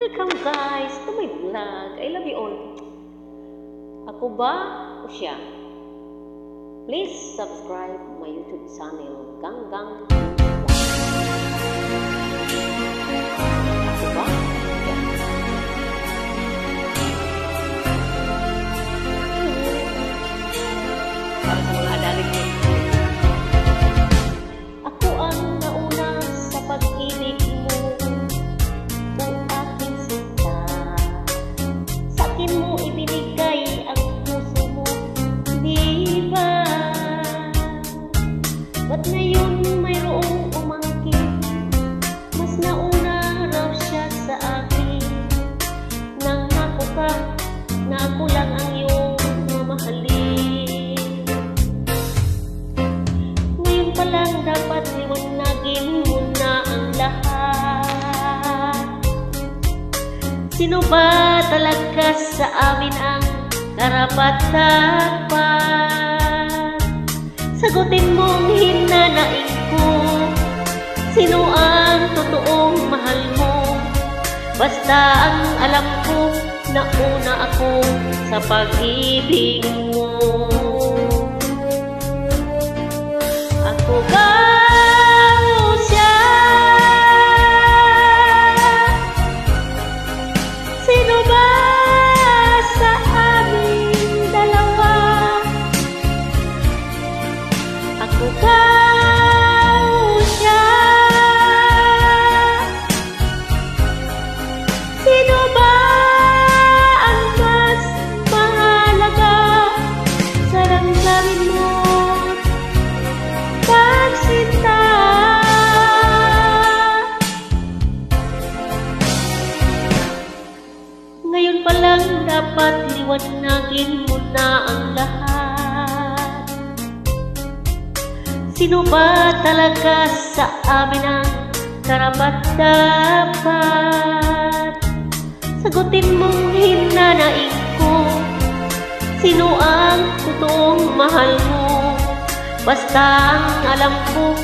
Welcome guys to my vlog. I love you all. Ako ba o siya? Please subscribe my YouTube channel, Ganggang Vlog. Ako ba? Para sa mga adalig mo. Ako ang nauna sa pag-ibig mo. Mo ibinigay ang puso mo, di ba? Ba't ngayon mayroong umangkin? Mas nauna raw siya sa akin. Nang ako ka, na ako lang ang iyong mamahalin. Ngayon pa lang dapat liwanagin mo na ang lahat. Sino ba talaga sa amin ang karapat-dapat? Sagutin mong hinanaing ko. Sino ang totoong mahal mo? Basta ang alam ko, nauna ako sa pag-ibig mo. Ako ba? Ngayon pa lang dapat liwanagin mo na ang lahat. Sino ba talaga sa amin ang karapat-dapat? Sagutin mong hinanaing ko. Sino ang totoong mahal mo? Basta ang alam ko,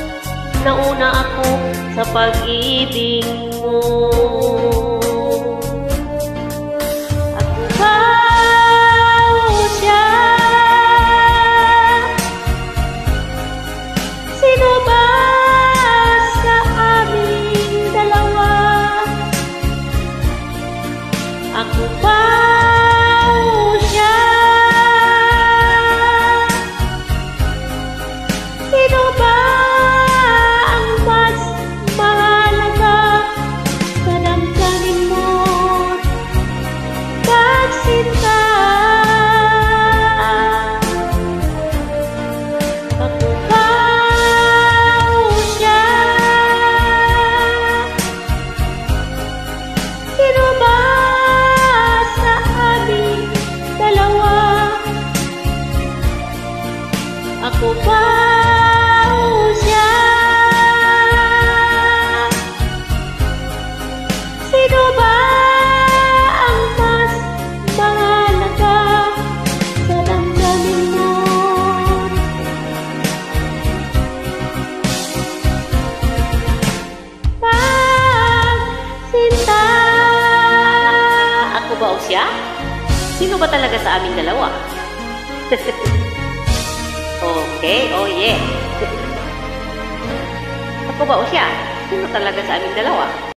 nauna ako sa pag-ibig mo. Ako ba o siya? Sino ba ang mas mahalaga sa damdamin mo? Pagsinta. Ako ba o siya? Sino ba? Ako ba o siya? Sino ba ang mas mahalaga sa damdamin mo? Pagsinta. Ako ba o siya? Sino ba talaga sa aming dalawa? Okay, oh yeah. Ako ba o siya? Sino talaga sa aming dalawa?